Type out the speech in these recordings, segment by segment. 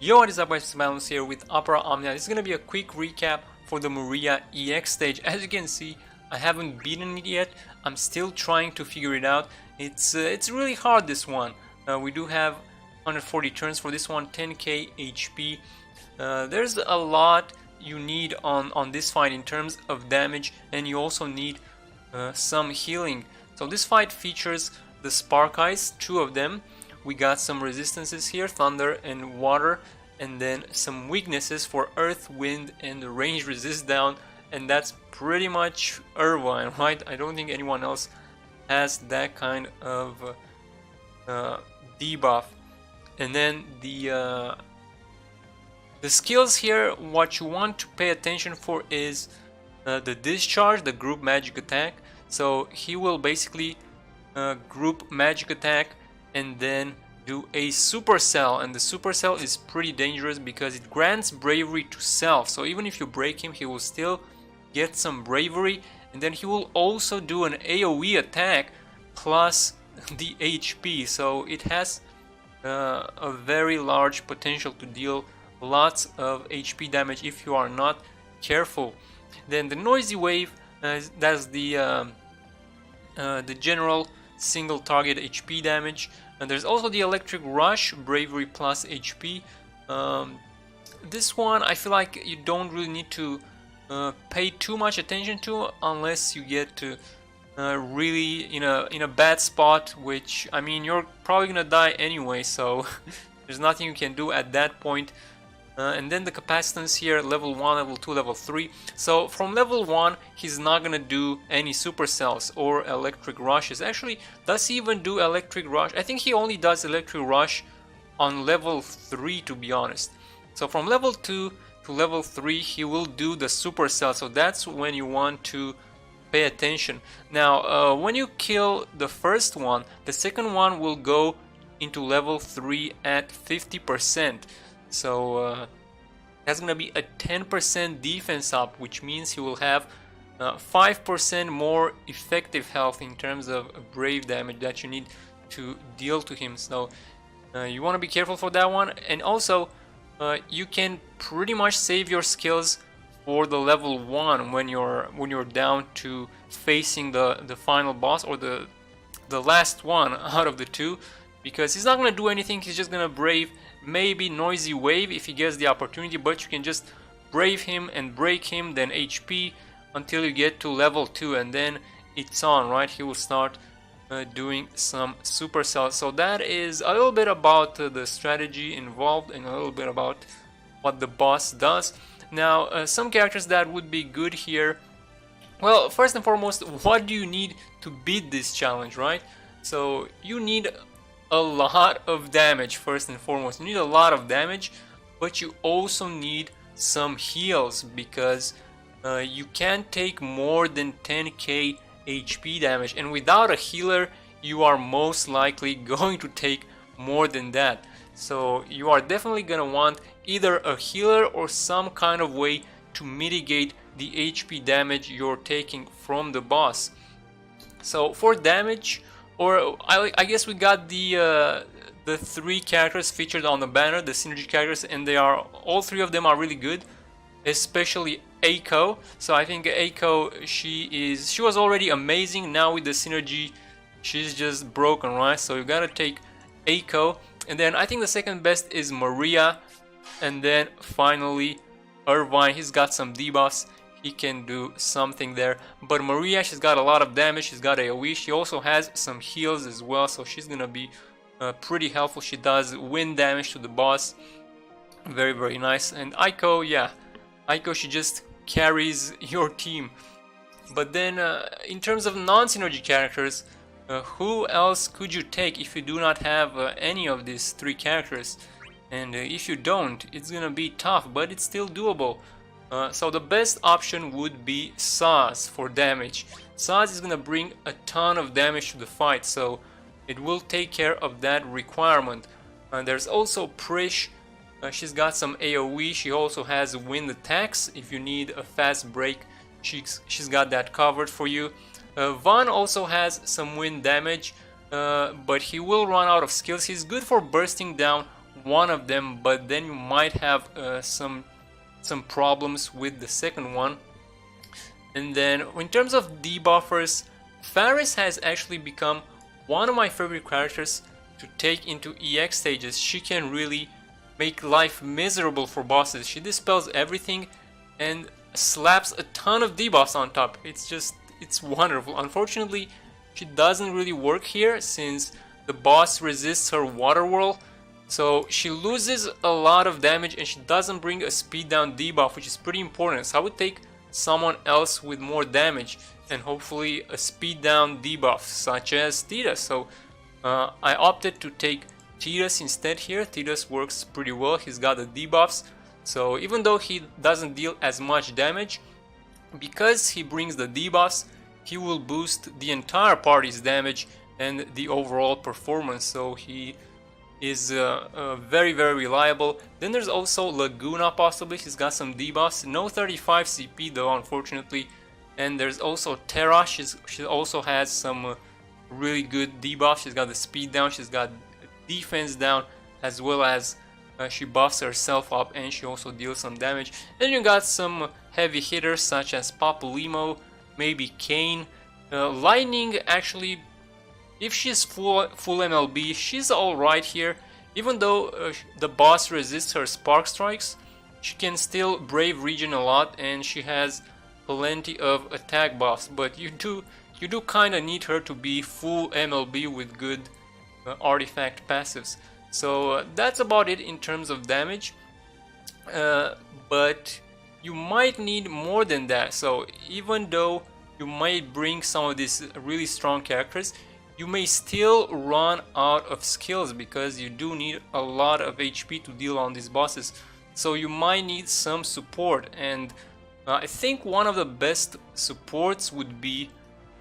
Yo, what is up guys, MrPantaloons here with Opera Omnia. This is going to be a quick recap for the Maria EX stage. As you can see, I haven't beaten it yet. I'm still trying to figure it out. It's really hard, this one. We do have 140 turns for this one, 10k HP. There's a lot you need on this fight in terms of damage, and you also need some healing. So this fight features the Spark Eyes, 2 of them. We got some resistances here, thunder and water, and then some weaknesses for earth, wind, and range resist down, and that's pretty much Irvine, right? I don't think anyone else has that kind of debuff. And then the skills here, what you want to pay attention for is the discharge, the group magic attack. So he will basically group magic attack and then do a supercell, and the supercell is pretty dangerous because it grants bravery to self. So even if you break him, he will still get some bravery, and then he will also do an AoE attack plus the HP. So it has a very large potential to deal lots of HP damage if you are not careful. Then the noisy wave, that's the general single target HP damage. And there's also the electric rush, bravery plus HP. This one I feel like you don't really need to pay too much attention to unless you get to really in a bad spot, which I mean you're probably gonna die anyway, so there's nothing you can do at that point. And then the capacitance here, level 1, level 2, level 3. So from level 1, he's not gonna do any supercells or electric rushes. Actually, does he even do electric rush? I think he only does electric rush on level 3, to be honest. So from level 2 to level 3, he will do the supercell. So that's when you want to pay attention. Now, when you kill the first one, the second one will go into level 3 at 50%. So that's gonna be a 10% defense up, which means he will have 5% more effective health in terms of brave damage that you need to deal to him. So you want to be careful for that one. And also you can pretty much save your skills for the level 1 when you're down to facing the final boss, or the last one out of the 2, because he's not gonna do anything. He's just gonna brave maybe noisy wave if he gets the opportunity, but you can just brave him and break him, then HP until you get to level 2, and then it's on, right? He will start doing some supercells. So that is a little bit about the strategy involved and a little bit about what the boss does. Now some characters that would be good here. Well, first and foremost, what do you need to beat this challenge, right? So you need a lot of damage. First and foremost, you need a lot of damage, but you also need some heals, because you can't take more than 10k HP damage, and without a healer you are most likely going to take more than that. So you are definitely gonna want either a healer or some kind of way to mitigate the HP damage you're taking from the boss. So for damage, or I guess we got the 3 characters featured on the banner, the synergy characters, and all 3 of them are really good, especially Eiko. So I think Eiko, she was already amazing. Now with the synergy, she's just broken, right? So you gotta take Eiko, and then I think the second best is Maria, and then finally Irvine. He's got some debuffs. He can do something there, but Maria, she's got a lot of damage. She's got AoE. She also has some heals as well, so she's gonna be pretty helpful. She does wind damage to the boss, very, very nice. And Eiko, yeah, Eiko, she just carries your team. But then in terms of non-synergy characters, who else could you take if you do not have any of these 3 characters? And if you don't, it's gonna be tough, but it's still doable. So the best option would be Saz for damage. Saz is gonna bring a ton of damage to the fight, so it will take care of that requirement. There's also Prish. She's got some AoE. She also has wind attacks. If you need a fast break, she's got that covered for you. Van also has some wind damage, but he will run out of skills. He's good for bursting down one of them, but then you might have some problems with the second one. And then in terms of debuffers, Faris has actually become one of my favorite characters to take into EX stages. She can really make life miserable for bosses. She dispels everything and slaps a ton of debuffs on top. It's wonderful. Unfortunately, she doesn't really work here since the boss resists her water whirl. So she loses a lot of damage and she doesn't bring a speed down debuff, which is pretty important. So I would take someone else with more damage and hopefully a speed down debuff such as Tidus. So I opted to take Tidus instead here. Tidus works pretty well. He's got the debuffs. So even though he doesn't deal as much damage, because he brings the debuffs, he will boost the entire party's damage and the overall performance. So he is very reliable. Then there's also Laguna possibly. He's got some debuffs. No 35 CP though, unfortunately. And there's also Terra. She also has some really good debuffs. She's got the speed down. She's got defense down, as well as she buffs herself up and she also deals some damage. Then you got some heavy hitters such as Papalymo, maybe Kane. Lightning, actually, if she's full MLB, she's alright here. Even though the boss resists her spark strikes, she can still brave region a lot and she has plenty of attack buffs. But you do kind of need her to be full MLB with good artifact passives. So that's about it in terms of damage. But you might need more than that. So even though you might bring some of these really strong characters, you may still run out of skills because you do need a lot of HP to deal on these bosses. So you might need some support, and I think one of the best supports would be,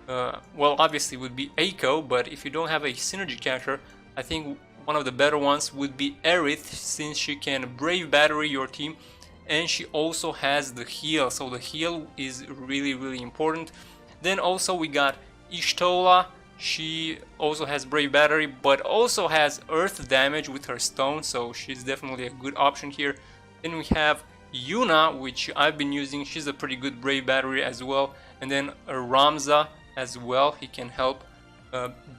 well, obviously would be Eiko, but if you don't have a synergy character, I think one of the better ones would be Aerith, since she can Brave Battery your team and she also has the heal. So the heal is really important. Then also we got Ishtola. She also has Brave Battery, but also has earth damage with her stone, so she's definitely a good option here. Then we have Yuna, which I've been using. She's a pretty good Brave Battery as well. And then Ramza as well. He can help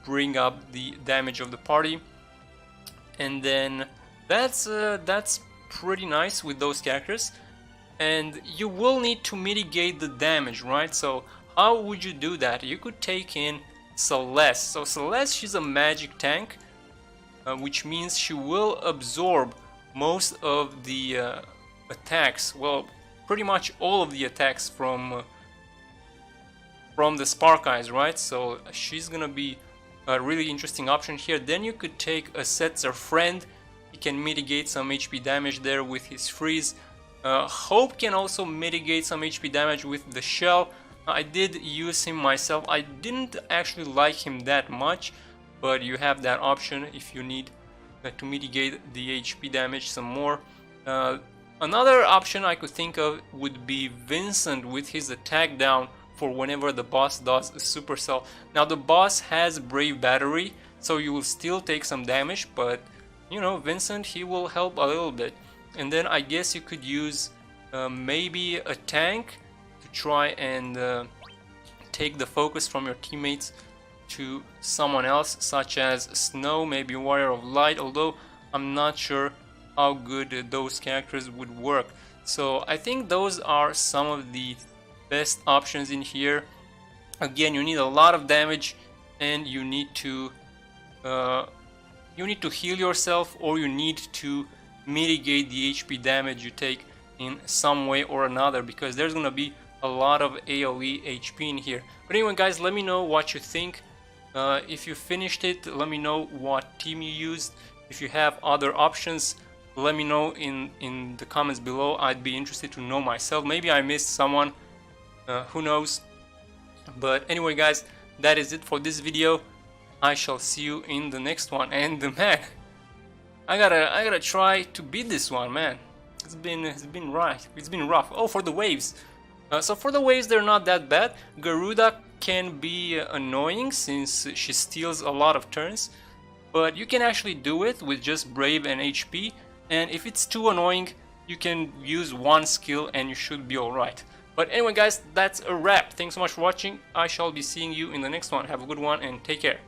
bring up the damage of the party. And then that's pretty nice with those characters. And you will need to mitigate the damage, right? So how would you do that? You could take in Celeste. So Celeste, she's a magic tank, which means she will absorb most of the attacks. Well, pretty much all of the attacks from the Spark Eyes, right? So she's gonna be a really interesting option here. Then you could take a Setzer friend. He can mitigate some HP damage there with his freeze. Hope can also mitigate some HP damage with the shell. I did use him myself. I didn't actually like him that much, but you have that option if you need to mitigate the HP damage some more. Another option I could think of would be Vincent with his attack down for whenever the boss does a supercell. Now the boss has Brave Battery, so you will still take some damage, but you know, Vincent, he will help a little bit. And then I guess you could use maybe a tank to try and take the focus from your teammates to someone else, such as Snow, maybe Warrior of Light, although I'm not sure how good those characters would work. So I think those are some of the best options in here. Again, you need a lot of damage and you need to heal yourself, or you need to mitigate the HP damage you take in some way or another, because there's gonna be a lot of AoE HP in here. But anyway guys, let me know what you think. If you finished it, let me know what team you used. If you have other options, let me know in the comments below. I'd be interested to know myself. Maybe I missed someone, who knows. But anyway guys, that is it for this video. I shall see you in the next one. And man, I gotta try to beat this one, man. It's been rough. Oh, for the waves. So for the waves, they're not that bad. Garuda can be annoying since she steals a lot of turns, but you can actually do it with just Brave and HP, and if it's too annoying, you can use one skill and you should be alright. But anyway guys, that's a wrap. Thanks so much for watching. I shall be seeing you in the next one. Have a good one and take care.